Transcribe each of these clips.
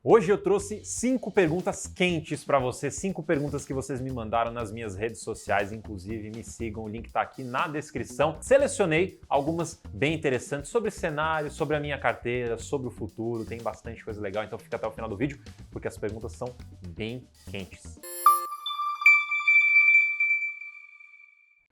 Hoje eu trouxe 5 perguntas quentes para você, 5 perguntas que vocês me mandaram nas minhas redes sociais, inclusive me sigam, o link está aqui na descrição. Selecionei algumas bem interessantes sobre cenário, sobre a minha carteira, sobre o futuro, tem bastante coisa legal, então fica até o final do vídeo, porque as perguntas são bem quentes.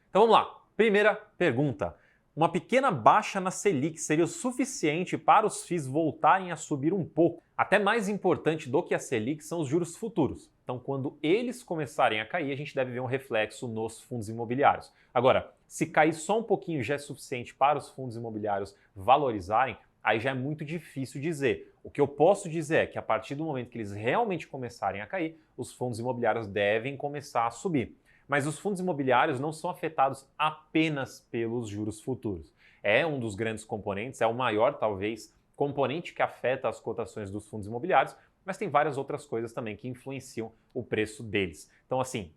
Então vamos lá, primeira pergunta. Uma pequena baixa na Selic seria o suficiente para os FIIs voltarem a subir um pouco? Até mais importante do que a Selic são os juros futuros. Então, quando eles começarem a cair, a gente deve ver um reflexo nos fundos imobiliários. Agora, se cair só um pouquinho já é suficiente para os fundos imobiliários valorizarem, aí já é muito difícil dizer. O que eu posso dizer é que a partir do momento que eles realmente começarem a cair, os fundos imobiliários devem começar a subir. Mas os fundos imobiliários não são afetados apenas pelos juros futuros. É um dos grandes componentes, é o maior, talvez, componente que afeta as cotações dos fundos imobiliários, mas tem várias outras coisas também que influenciam o preço deles. Então, assim,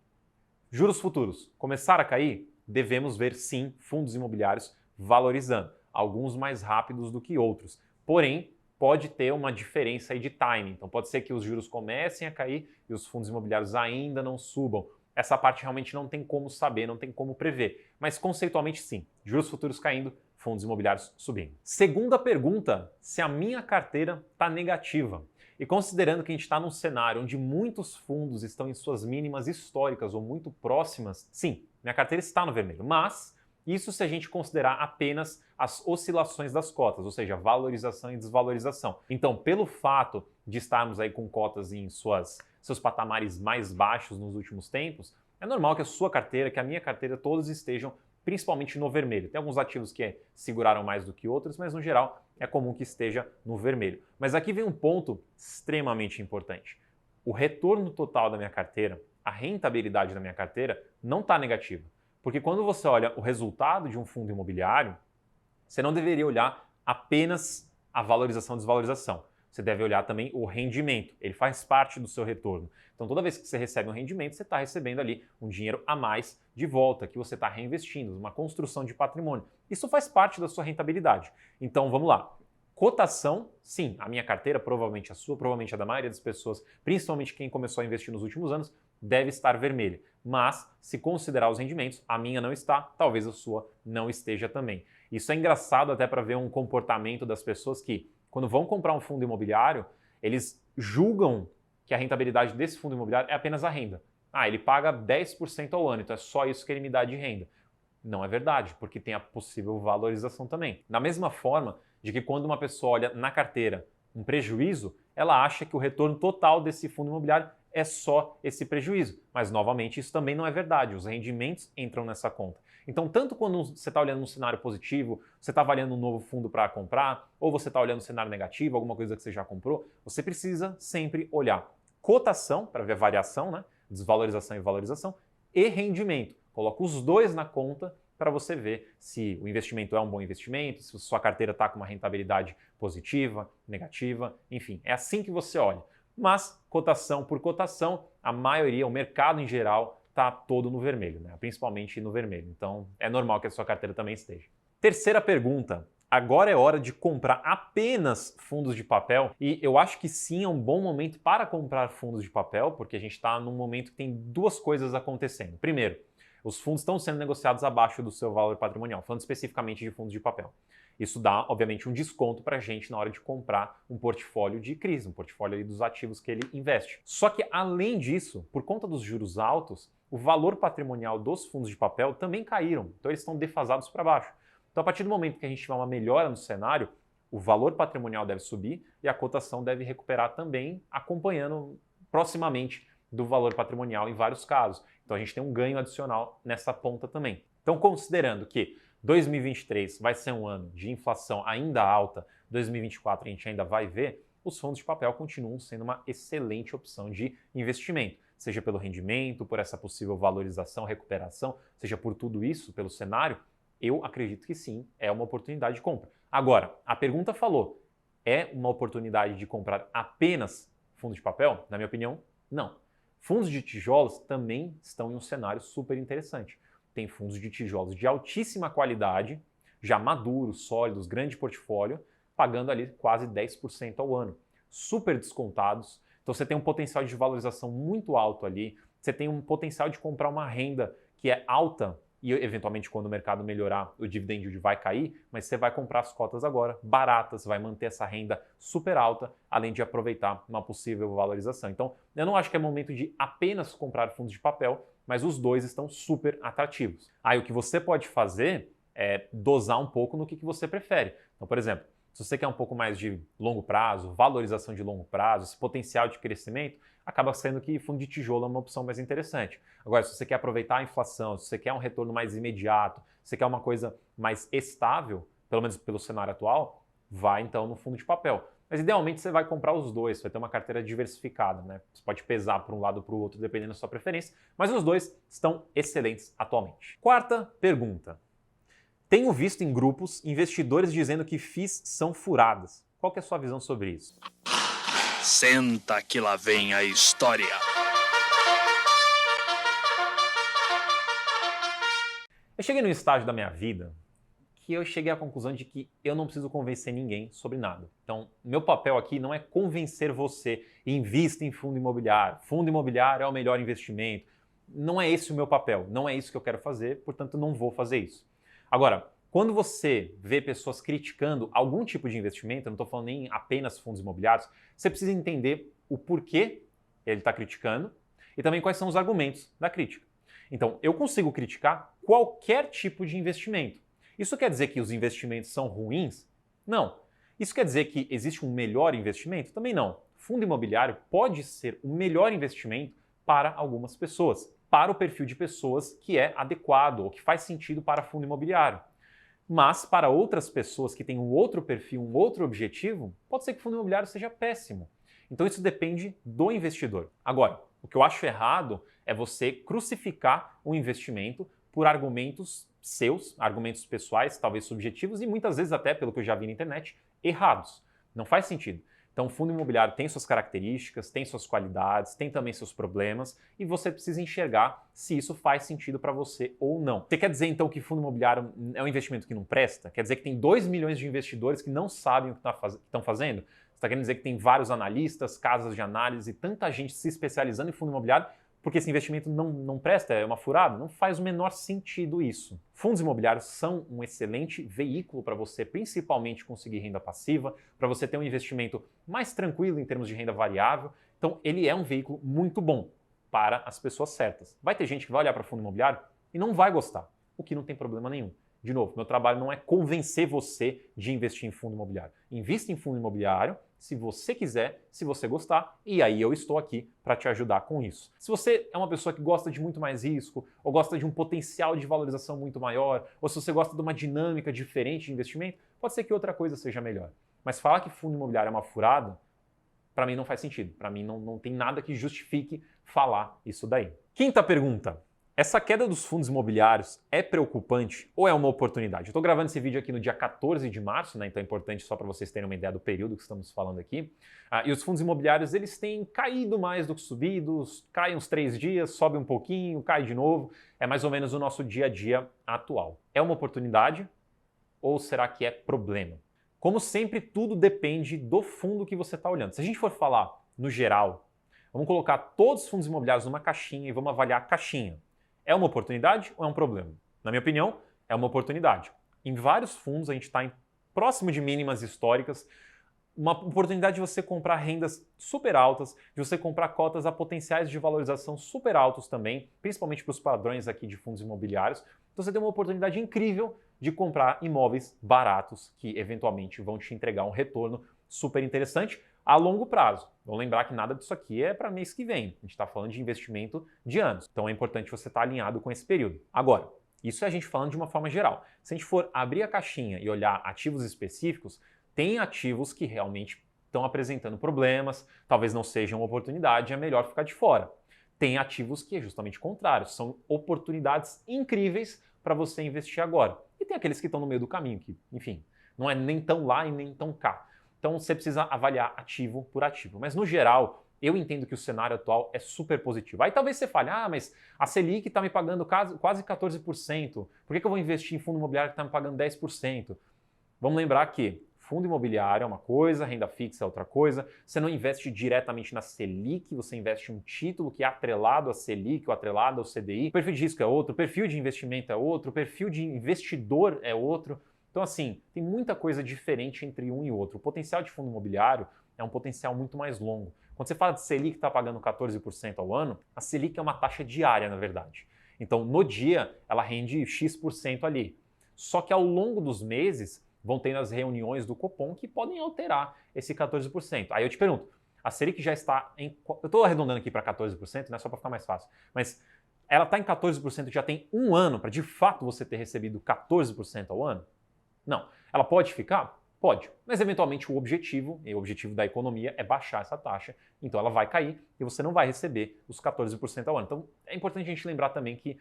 juros futuros começar a cair, devemos ver, sim, fundos imobiliários valorizando, alguns mais rápidos do que outros. Porém, pode ter uma diferença aí de timing. Então, pode ser que os juros comecem a cair e os fundos imobiliários ainda não subam. Essa parte realmente não tem como saber, não tem como prever. Mas conceitualmente sim, juros futuros caindo, fundos imobiliários subindo. Segunda pergunta, se a minha carteira está negativa. E considerando que a gente está num cenário onde muitos fundos estão em suas mínimas históricas ou muito próximas, sim, minha carteira está no vermelho. Mas isso se a gente considerar apenas as oscilações das cotas, ou seja, valorização e desvalorização. Então, pelo fato de estarmos aí com cotas em seus patamares mais baixos nos últimos tempos, é normal que a sua carteira, que a minha carteira, todos estejam principalmente no vermelho. Tem alguns ativos que seguraram mais do que outros, mas no geral é comum que esteja no vermelho. Mas aqui vem um ponto extremamente importante. O retorno total da minha carteira, a rentabilidade da minha carteira não está negativa. Porque quando você olha o resultado de um fundo imobiliário, você não deveria olhar apenas a valorização e desvalorização. Você deve olhar também o rendimento. Ele faz parte do seu retorno. Então, toda vez que você recebe um rendimento, você está recebendo ali um dinheiro a mais de volta, que você está reinvestindo, uma construção de patrimônio. Isso faz parte da sua rentabilidade. Então, vamos lá. Cotação, sim, a minha carteira, provavelmente a sua, provavelmente a da maioria das pessoas, principalmente quem começou a investir nos últimos anos, deve estar vermelha. Mas, se considerar os rendimentos, a minha não está, talvez a sua não esteja também. Isso é engraçado até para ver um comportamento das pessoas que, quando vão comprar um fundo imobiliário, eles julgam que a rentabilidade desse fundo imobiliário é apenas a renda. Ah, ele paga 10% ao ano, então é só isso que ele me dá de renda. Não é verdade, porque tem a possível valorização também. Da mesma forma de que quando uma pessoa olha na carteira um prejuízo, ela acha que o retorno total desse fundo imobiliário é só esse prejuízo. Mas, novamente, isso também não é verdade. Os rendimentos entram nessa conta. Então, tanto quando você está olhando um cenário positivo, você está avaliando um novo fundo para comprar, ou você está olhando um cenário negativo, alguma coisa que você já comprou, você precisa sempre olhar cotação, para ver a variação, né? Desvalorização e valorização, e rendimento. Coloca os dois na conta para você ver se o investimento é um bom investimento, se sua carteira está com uma rentabilidade positiva, negativa, enfim. É assim que você olha. Mas, cotação por cotação, a maioria, o mercado em geral, está todo no vermelho, né? Principalmente no vermelho. Então, é normal que a sua carteira também esteja. Terceira pergunta. Agora é hora de comprar apenas fundos de papel? E eu acho que sim, é um bom momento para comprar fundos de papel, porque a gente está num momento que tem duas coisas acontecendo. Primeiro, os fundos estão sendo negociados abaixo do seu valor patrimonial, falando especificamente de fundos de papel. Isso dá, obviamente, um desconto para a gente na hora de comprar um portfólio de crise, um portfólio ali dos ativos que ele investe. Só que, além disso, por conta dos juros altos, o valor patrimonial dos fundos de papel também caíram. Então, eles estão defasados para baixo. Então, a partir do momento que a gente tiver uma melhora no cenário, o valor patrimonial deve subir e a cotação deve recuperar também, acompanhando proximamente do valor patrimonial em vários casos. Então, a gente tem um ganho adicional nessa ponta também. Então, considerando que 2023 vai ser um ano de inflação ainda alta, 2024 a gente ainda vai ver, os fundos de papel continuam sendo uma excelente opção de investimento, seja pelo rendimento, por essa possível valorização, recuperação, seja por tudo isso, pelo cenário, eu acredito que sim, é uma oportunidade de compra. Agora, a pergunta falou, é uma oportunidade de comprar apenas fundos de papel? Na minha opinião, não. Fundos de tijolos também estão em um cenário super interessante. Tem fundos de tijolos de altíssima qualidade, já maduros, sólidos, grande portfólio, pagando ali quase 10% ao ano. super descontados. Então você tem um potencial de valorização muito alto ali, você tem um potencial de comprar uma renda que é alta e eventualmente quando o mercado melhorar o dividend yield vai cair, mas você vai comprar as cotas agora baratas, vai manter essa renda super alta, além de aproveitar uma possível valorização. Então eu não acho que é momento de apenas comprar fundos de papel, mas os dois estão super atrativos. Aí o que você pode fazer é dosar um pouco no que você prefere. Então, por exemplo, se você quer um pouco mais de longo prazo, valorização de longo prazo, esse potencial de crescimento, acaba sendo que fundo de tijolo é uma opção mais interessante. Agora, se você quer aproveitar a inflação, se você quer um retorno mais imediato, se você quer uma coisa mais estável, pelo menos pelo cenário atual, vai então no fundo de papel. Mas idealmente você vai comprar os dois, você vai ter uma carteira diversificada, né? Você pode pesar para um lado ou para o outro, dependendo da sua preferência, mas os dois estão excelentes atualmente. Quarta pergunta. Tenho visto em grupos investidores dizendo que FIIs são furadas. Qual que é a sua visão sobre isso? Senta que lá vem a história. Eu cheguei num estágio da minha vida que eu cheguei à conclusão de que eu não preciso convencer ninguém sobre nada. Então, meu papel aqui não é convencer você, invista em fundo imobiliário. Fundo imobiliário é o melhor investimento. Não é esse o meu papel, não é isso que eu quero fazer, portanto não vou fazer isso. Agora, quando você vê pessoas criticando algum tipo de investimento, eu não estou falando nem apenas fundos imobiliários, você precisa entender o porquê ele está criticando e também quais são os argumentos da crítica. Então, eu consigo criticar qualquer tipo de investimento. Isso quer dizer que os investimentos são ruins? Não. Isso quer dizer que existe um melhor investimento? Também não. Fundo imobiliário pode ser o melhor investimento para algumas pessoas, para o perfil de pessoas que é adequado ou que faz sentido para fundo imobiliário. Mas para outras pessoas que têm um outro perfil, um outro objetivo, pode ser que o fundo imobiliário seja péssimo. Então isso depende do investidor. Agora, o que eu acho errado é você crucificar o investimento por argumentos seus, argumentos pessoais, talvez subjetivos e muitas vezes até, pelo que eu já vi na internet, errados. Não faz sentido. Então, o fundo imobiliário tem suas características, tem suas qualidades, tem também seus problemas e você precisa enxergar se isso faz sentido para você ou não. Você quer dizer, então, que fundo imobiliário é um investimento que não presta? Quer dizer que tem 2 milhões de investidores que não sabem o que estão fazendo? Você está querendo dizer que tem vários analistas, casas de análise, tanta gente se especializando em fundo imobiliário porque esse investimento não presta, é uma furada? Não faz o menor sentido isso. Fundos imobiliários são um excelente veículo para você, principalmente, conseguir renda passiva, para você ter um investimento mais tranquilo em termos de renda variável. Então, ele é um veículo muito bom para as pessoas certas. Vai ter gente que vai olhar para fundo imobiliário e não vai gostar, o que não tem problema nenhum. De novo, meu trabalho não é convencer você de investir em fundo imobiliário. Invista em fundo imobiliário se você quiser, se você gostar, e aí eu estou aqui para te ajudar com isso. Se você é uma pessoa que gosta de muito mais risco, ou gosta de um potencial de valorização muito maior, ou se você gosta de uma dinâmica diferente de investimento, pode ser que outra coisa seja melhor. Mas falar que fundo imobiliário é uma furada, para mim não faz sentido. Para mim não tem nada que justifique falar isso daí. Quinta pergunta. Essa queda dos fundos imobiliários é preocupante ou é uma oportunidade? Eu estou gravando esse vídeo aqui no dia 14 de março, né? Então é importante só para vocês terem uma ideia do período que estamos falando aqui. E os fundos imobiliários eles têm caído mais do que subido, cai uns 3 dias, sobe um pouquinho, cai de novo. É mais ou menos o nosso dia a dia atual. É uma oportunidade ou será que é problema? Como sempre, tudo depende do fundo que você está olhando. Se a gente for falar no geral, vamos colocar todos os fundos imobiliários numa caixinha e vamos avaliar a caixinha. É uma oportunidade ou é um problema? Na minha opinião, é uma oportunidade. Em vários fundos a gente está próximo de mínimas históricas, uma oportunidade de você comprar rendas super altas, de você comprar cotas a potenciais de valorização super altos também, principalmente para os padrões aqui de fundos imobiliários. Então você tem uma oportunidade incrível de comprar imóveis baratos que eventualmente vão te entregar um retorno super interessante a longo prazo. Vamos lembrar que nada disso aqui é para mês que vem. A gente está falando de investimento de anos. Então é importante você estar alinhado com esse período. Agora, isso é a gente falando de uma forma geral. Se a gente for abrir a caixinha e olhar ativos específicos, tem ativos que realmente estão apresentando problemas, talvez não sejam uma oportunidade, é melhor ficar de fora. Tem ativos que é justamente o contrário, são oportunidades incríveis para você investir agora. E tem aqueles que estão no meio do caminho, que, enfim, não é nem tão lá e nem tão cá. Então você precisa avaliar ativo por ativo. Mas no geral, eu entendo que o cenário atual é super positivo. Aí talvez você fale, mas a Selic está me pagando quase 14%. Por que eu vou investir em fundo imobiliário que está me pagando 10%? Vamos lembrar que fundo imobiliário é uma coisa, renda fixa é outra coisa. Você não investe diretamente na Selic, você investe em um título que é atrelado à Selic ou atrelado ao CDI. O perfil de risco é outro, o perfil de investimento é outro, o perfil de investidor é outro. Então, assim, tem muita coisa diferente entre um e outro. O potencial de fundo imobiliário é um potencial muito mais longo. Quando você fala de Selic que está pagando 14% ao ano, a Selic é uma taxa diária, na verdade. Então, no dia, ela rende X% ali. Só que ao longo dos meses, vão tendo as reuniões do Copom que podem alterar esse 14%. Aí eu te pergunto, a Selic já está em... Eu estou arredondando aqui para 14%, né, só para ficar mais fácil. Mas ela está em 14% já tem um ano para, de fato, você ter recebido 14% ao ano? Não. Ela pode ficar? Pode. Mas, eventualmente, o objetivo da economia é baixar essa taxa. Então, ela vai cair e você não vai receber os 14% ao ano. Então, é importante a gente lembrar também que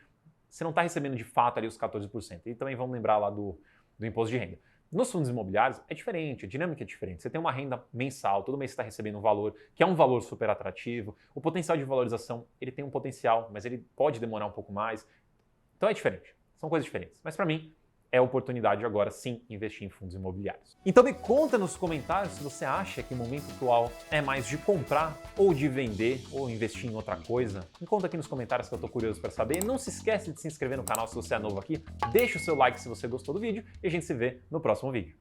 você não está recebendo, de fato, ali os 14%. E também vamos lembrar lá do imposto de renda. Nos fundos imobiliários é diferente, a dinâmica é diferente. Você tem uma renda mensal, todo mês você está recebendo um valor, que é um valor super atrativo. O potencial de valorização, ele tem um potencial, mas ele pode demorar um pouco mais. Então é diferente, são coisas diferentes. Mas para mim, é oportunidade agora sim investir em fundos imobiliários. Então me conta nos comentários se você acha que o momento atual é mais de comprar ou de vender ou investir em outra coisa. Me conta aqui nos comentários que eu tô curioso para saber. Não se esquece de se inscrever no canal se você é novo aqui. Deixa o seu like se você gostou do vídeo e a gente se vê no próximo vídeo.